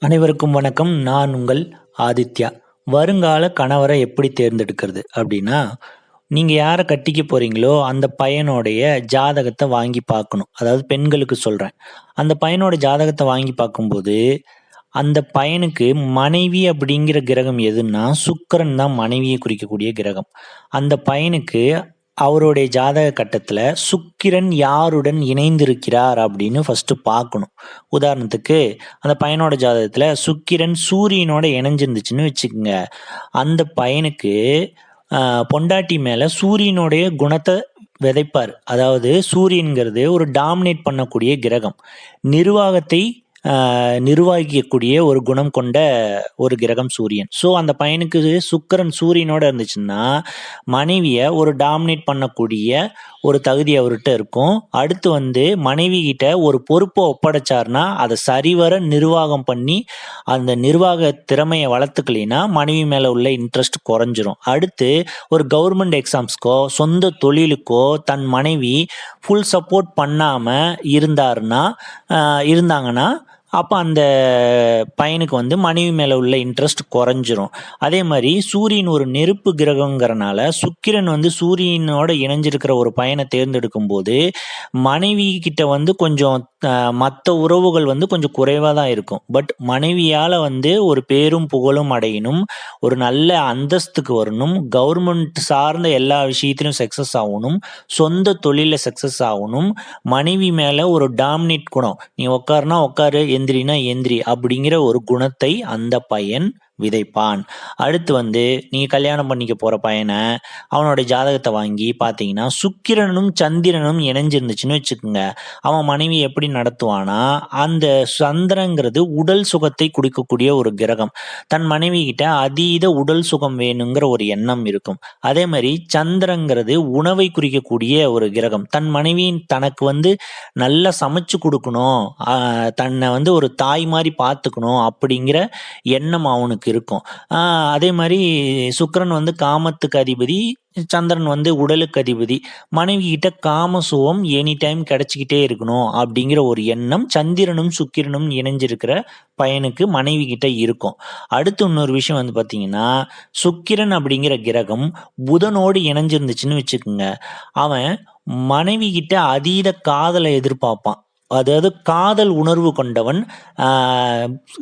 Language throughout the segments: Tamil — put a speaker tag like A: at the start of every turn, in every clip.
A: அனைவருக்கும் வணக்கம். நான் உங்கள் ஆதித்யா. வருங்கால கணவரை எப்படி தேர்ந்தெடுக்கிறது அப்படின்னா, நீங்க யார கட்டிக்க போறீங்களோ, அந்த பையனுடைய ஜாதகத்த வாங்கி பார்க்கணும். அதாவது பெண்களுக்கு சொல்றேன். அந்த பையனோட ஜாதகத்த வாங்கி பார்க்கும்போது, அந்த பையனுக்கு மனைவி அப்படிங்கிற கிரகம் எதுன்னா, சுக்கிரன் தான் மனைவியை குறிக்கக்கூடிய கிரகம். அந்த பையனுக்கு அவருடைய ஜாதக கட்டத்துல சுக்கிரன் யாருடன் இணைந்திருக்கிறார் அப்படின்னு ஃபர்ஸ்ட் பார்க்கணும். உதாரணத்துக்கு அந்த பையனோட ஜாதகத்துல சுக்கிரன் சூரியனோட இணைஞ்சிருந்துச்சுன்னு வச்சுக்கோங்க. அந்த பையனுக்கு பொண்டாட்டி மேல சூரியனுடைய குணத்தை விதைப்பார். அதாவது சூரியன்கிறது ஒரு டாமினேட் பண்ணக்கூடிய கிரகம். நிர்வாகத்தை நிர்வகிக்கக்கூடிய ஒரு குணம் கொண்ட ஒரு கிரகம் சூரியன். ஸோ அந்த பையனுக்கு சுக்கிரன் சூரியனோட இருந்துச்சுன்னா, மனைவிய ஒரு டாமினேட் பண்ணக்கூடிய ஒரு தகுதி அவர்கிட்ட இருக்கும். அடுத்து மனைவி கிட்ட ஒரு பொறுப்பை ஒப்படைச்சார்னா, அதை சரிவர நிர்வாகம் பண்ணி, அந்த நிர்வாக திறமையை வளர்த்துக்கலைன்னா, மனைவி மேல உள்ள இன்ட்ரெஸ்ட் குறைஞ்சிரும். அடுத்து ஒரு கவர்மெண்ட் எக்ஸாம்ஸ்க்கோ, சொந்த தொழிலுக்கோ தன் மனைவி ஃபுல் சப்போர்ட் பண்ணாம இருந்தாங்கன்னா, அப்போ அந்த பையனுக்கு மனைவி மேலே உள்ள இன்ட்ரெஸ்ட் குறைஞ்சிரும். அதே மாதிரி சூரியன் ஒரு நெருப்பு கிரகங்கிறனால சுக்கிரன் சூரியனோட இணைஞ்சிருக்கிற ஒரு பையனை தேர்ந்தெடுக்கும் போது மனைவி கிட்ட கொஞ்சம் மற்ற உறவுகள் கொஞ்சம் குறைவாக தான் இருக்கும். பட் மனைவியால் ஒரு பேரும் புகழும் அடையணும், ஒரு நல்ல அந்தஸ்துக்கு வரணும், கவர்மெண்ட் சார்ந்த எல்லா விஷயத்திலும் சக்ஸஸ் ஆகணும், சொந்த தொழிலில் சக்ஸஸ் ஆகணும், மனைவி மேலே ஒரு டாமினேட் குணம், நீ உட்காருனா உட்காரு, எந்திரினா எந்திரி அப்படிங்கிற ஒரு குணத்தை அந்த பையன் விதைப்பான். அடுத்து நீங்க கல்யாணம் பண்ணிக்க போற பையனை அவனோட ஜாதகத்தை வாங்கி பார்த்தீங்கன்னா, சுக்கிரனும் சந்திரனும் இணைஞ்சிருந்துச்சுன்னு வச்சுக்கோங்க. அவன் மனைவி எப்படி நடத்துவானா, அந்த சந்திரங்கிறது உடல் சுகத்தை கொடுக்கக்கூடிய ஒரு கிரகம். தன் மனைவி கிட்ட அதீத உடல் சுகம் வேணுங்கிற ஒரு எண்ணம் இருக்கும். அதே மாதிரி சந்திரங்கிறது உணவை குறிக்கக்கூடிய ஒரு கிரகம். தன் மனைவியின் தனக்கு நல்லா சமைச்சு கொடுக்கணும், தன்னை ஒரு தாய் மாதிரி பார்த்துக்கணும் அப்படிங்கிற எண்ணம் அவனுக்கு இருக்கும். அதே மாதிரி சுக்கிரன் காமத்துக்கு அதிபதி, சந்திரன் உடலுக்கு அதிபதி. மனைவி கிட்ட காம சுகம் எனி டைம் கிடைச்சிக்கிட்டே இருக்கணும் அப்படிங்கிற ஒரு எண்ணம் சந்திரனும் சுக்கிரனும் இணைஞ்சிருக்கிற பையனுக்கு மனைவி கிட்ட இருக்கும். அடுத்து இன்னொரு விஷயம் பார்த்தீங்கன்னா, சுக்கிரன் அப்படிங்கிற கிரகம் புதனோடு இணைஞ்சிருந்துச்சுன்னு வச்சுக்கோங்க. அவன் மனைவி கிட்ட அதீத காதலை எதிர்பார்ப்பான். அதாவது காதல் உணர்வு கொண்டவன்.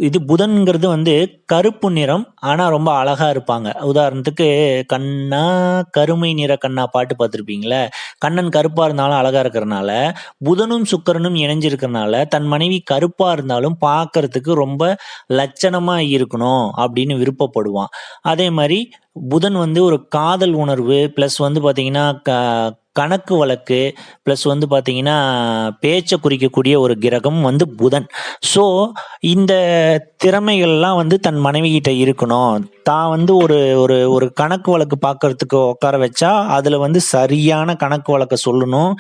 A: இது புதன்கிறது கருப்பு நிறம், ஆனால் ரொம்ப அழகா இருப்பாங்க. உதாரணத்துக்கு கண்ணா கருமை நிற கண்ணா பாட்டு பார்த்துருப்பீங்களே. கண்ணன் கருப்பா இருந்தாலும் அழகா இருக்கிறனால, புதனும் சுக்கிரனும் இணைஞ்சிருக்கிறனால தன் மனைவி கருப்பா இருந்தாலும் பார்க்கறதுக்கு ரொம்ப லட்சணமா இருக்கணும் அப்படின்னு விருப்பப்படுவான். அதே மாதிரி புதன் ஒரு காதல் உணர்வு ப்ளஸ் பார்த்தீங்கன்னா கணக்கு வழக்கு ப்ளஸ் பார்த்தீங்கன்னா பேச்சை குறிக்கக்கூடிய ஒரு கிரகம் புதன். ஸோ இந்த திறமைகள்லாம் தன் மனைவி கிட்ட இருக்கணும். தான் ஒரு ஒரு ஒரு கணக்கு வழக்கு பார்க்கறதுக்கு உட்கார வச்சா அதில் சரியான கணக்கு வழக்கை சொல்லணும்,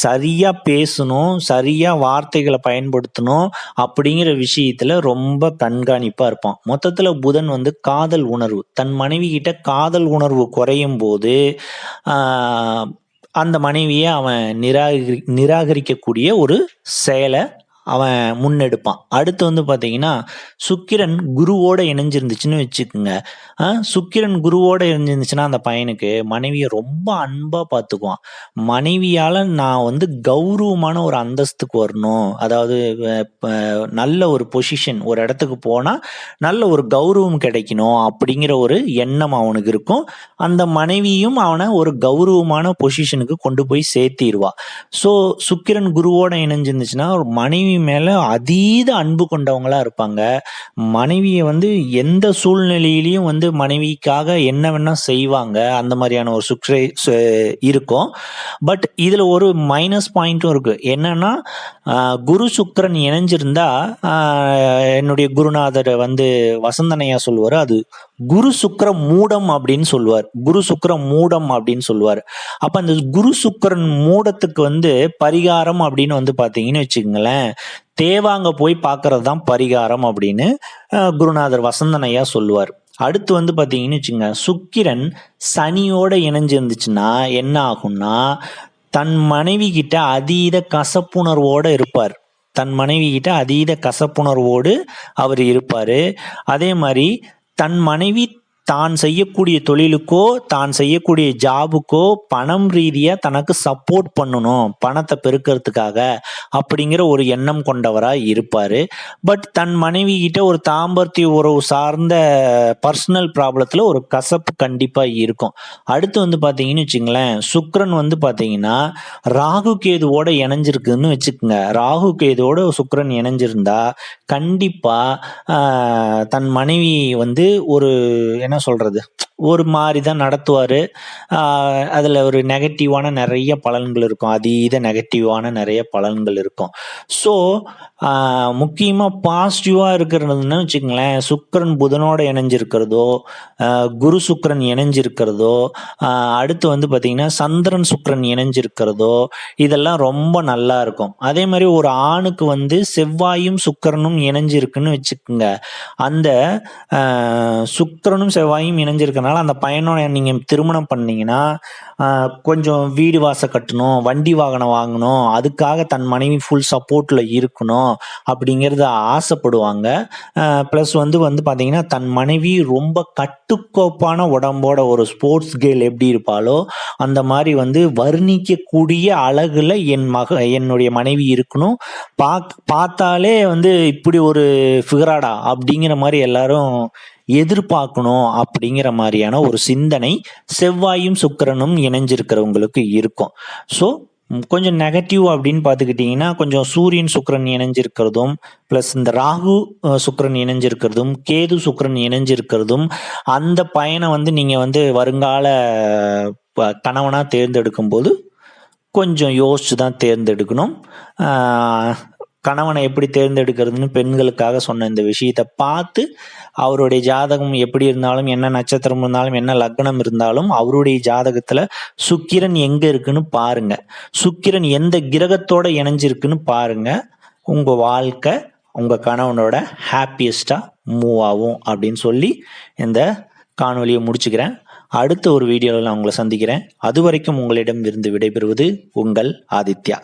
A: சரியாக பேசணும், சரியாக வார்த்தைகளை பயன்படுத்தணும் அப்படிங்கிற விஷயத்தில் ரொம்ப கண்காணிப்பாக இருப்பான். மொத்தத்தில் புதன் காதல் உணர்வு, தன் மனைவி கிட்ட காதல் உணர்வு குறையும் போது அந்த மனைவியை அவன் நிராகரிக்கக்கூடிய ஒரு செயலை அவன் முன்னெடுப்பான். அடுத்து பார்த்தீங்கன்னா, சுக்கிரன் குருவோட இணைஞ்சிருந்துச்சுன்னு வச்சுக்கோங்க. சுக்கிரன் குருவோட இணைஞ்சிருந்துச்சுன்னா அந்த பையனுக்கு மனைவியை ரொம்ப அன்பா பார்த்துக்குவான். மனைவியால் நான் கௌரவமான ஒரு அந்தஸ்துக்கு வரணும், அதாவது நல்ல ஒரு பொசிஷன், ஒரு இடத்துக்கு போனால் நல்ல ஒரு கௌரவம் கிடைக்கணும் அப்படிங்கிற ஒரு எண்ணம் அவனுக்கு இருக்கும். அந்த மனைவியும் அவனை ஒரு கௌரவமான பொசிஷனுக்கு கொண்டு போய் சேர்த்திடுவா. ஸோ சுக்கிரன் குருவோட இணைஞ்சிருந்துச்சுன்னா ஒரு மனைவி மேல அதீத அன்பு கொண்டவங்களா இருப்பாங்க. மனைவியை எந்த சூழ்நிலையிலையும் மனைவிக்காக என்ன வேணா செய்வாங்க. அந்த மாதிரியான ஒரு இருக்கும். பட் இதுல ஒரு மைனஸ் பாயிண்ட்டும் இருக்கு. என்னன்னா, குரு சுக்கிரன் இணைஞ்சிருந்தா என்னுடைய குருநாதர் வசந்தனையா சொல்லுவாரு, அது குரு சுக்கிர மூடம் அப்படின்னு சொல்லுவார். குரு சுக்கிர மூடம் அப்படின்னு சொல்லுவார். அப்ப அந்த குரு சுக்கிரன் மூடத்துக்கு பரிகாரம் அப்படின்னு பாத்தீங்கன்னு வச்சுக்கோங்களேன், தேவாங்க போய் பார்க்கறது தான் பரிகாரம் அப்படின்னு குருநாதர் வசந்தனையா சொல்லுவார். அடுத்து பாத்தீங்கன்னு வச்சுங்க, சுக்கிரன் சனியோட இணைஞ்சிருந்துச்சுன்னா என்ன ஆகும்னா, தன் மனைவி கிட்ட அதீத கசப்புணர்வோட இருப்பார். தன் மனைவி கிட்ட அதீத கசப்புணர்வோடு அவர் இருப்பார். அதே மாதிரி தன் மனைவி தான் செய்யக்கூடிய தொழிலுக்கோ தான் செய்யக்கூடிய ஜாபுக்கோ பணம் ரீதியாக தனக்கு சப்போர்ட் பண்ணணும், பணத்தை பெருக்கிறதுக்காக அப்படிங்கிற ஒரு எண்ணம் கொண்டவராக இருப்பார். பட் தன் மனைவி கிட்ட ஒரு தாம்பத்திய உறவு சார்ந்த பர்சனல் ப்ராப்ளத்தில் ஒரு கசப்பு கண்டிப்பாக இருக்கும். அடுத்து வந்து பார்த்தீங்கன்னு வச்சுங்களேன், சுக்கிரன் வந்து பார்த்தீங்கன்னா ராகு கேதுவோட இணைஞ்சிருக்குன்னு வச்சுக்கோங்க. ராகு கேதுவோட சுக்கிரன் இணைஞ்சிருந்தா கண்டிப்பாக தன் மனைவி வந்து ஒரு என்ன சொல்கிறது, ஒரு மாதிரி தான் நடத்துவார். அதில் ஒரு நெகட்டிவான நிறைய பலன்கள் இருக்கும், அதீத நெகட்டிவான நிறைய பலன்கள் இருக்கும். ஸோ முக்கியமாக பாசிட்டிவாக இருக்கிறதுன்னு வச்சுக்கங்களேன், சுக்கிரன் புதனோட இணைஞ்சிருக்கிறதோ, குரு சுக்கிரன் இணைஞ்சிருக்கிறதோ, அடுத்து வந்து பார்த்திங்கன்னா சந்திரன் சுக்கிரன் இணைஞ்சிருக்கிறதோ, இதெல்லாம் ரொம்ப நல்லா இருக்கும். அதே மாதிரி ஒரு ஆணுக்கு வந்து செவ்வாயும் சுக்கிரனும் இணைஞ்சிருக்குன்னு வச்சுக்கோங்க. அந்த சுக்கிரனும் செவ்வாயும் இணைஞ்சிருக்கனால அந்த பையனோட நீங்கள் திருமணம் பண்ணீங்கன்னா கொஞ்சம் வீடு வாசல் கட்டணும், வண்டி வாகனம் வாங்கணும், அதுக்காக தன் மனைவி ஃபுல் சப்போர்ட்டில் இருக்கணும் அப்படிங்கிறத ஆசைப்படுவாங்க. ப்ளஸ் வந்து பார்த்தீங்கன்னா தன் மனைவி ரொம்ப கட்டுக்கோப்பான உடம்போட ஒரு ஸ்போர்ட்ஸ் கேர்ள் எப்படி இருப்பாளோ அந்த மாதிரி வந்து வர்ணிக்கக்கூடிய அழகுல என்னுடைய மனைவி இருக்கணும், பார்த்தாலே வந்து இப்படி ஒரு ஃபிகராடா அப்படிங்கிற மாதிரி எல்லாரும் எதிர்பார்க்கணும் அப்படிங்கிற மாதிரியான ஒரு சிந்தனை செவ்வாயும் சுக்கிரனும் இணைஞ்சிருக்கிறவங்களுக்கு இருக்கும். ஸோ கொஞ்சம் நெகட்டிவ் அப்படின்னு பார்த்துக்கிட்டிங்கன்னா கொஞ்சம் சூரியன் சுக்கிரன் இணைஞ்சிருக்கிறதும், ப்ளஸ் இந்த ராகு சுக்கிரன் இணைஞ்சிருக்கிறதும், கேது சுக்கிரன் இணைஞ்சிருக்கிறதும், அந்த பையனை வந்து நீங்கள் வந்து வருங்கால கணவனாக தேர்ந்தெடுக்கும் போது கொஞ்சம் யோசிச்சு தான் தேர்ந்தெடுக்கணும். கணவனை எப்படி தேர்ந்தெடுக்கிறதுன்னு பெண்களுக்காக சொன்ன இந்த விஷயத்தை பார்த்து அவருடைய ஜாதகம் எப்படி இருந்தாலும், என்ன நட்சத்திரம் இருந்தாலும், என்ன லக்னம் இருந்தாலும் அவருடைய ஜாதகத்தில் சுக்கிரன் எங்கே இருக்குன்னு பாருங்க, சுக்கிரன் எந்த கிரகத்தோட இணைஞ்சிருக்குன்னு பாருங்க. உங்கள் வாழ்க்கை உங்கள் கணவனோட ஹாப்பியஸ்டாக மூவ் ஆகும் அப்படின்னு சொல்லி இந்த காணொலியை முடிச்சுக்கிறேன். அடுத்த ஒரு வீடியோவில் நான் உங்களை சந்திக்கிறேன். அது வரைக்கும் உங்களிடம் இருந்து விடைபெறுவது உங்கள் ஆதித்யா.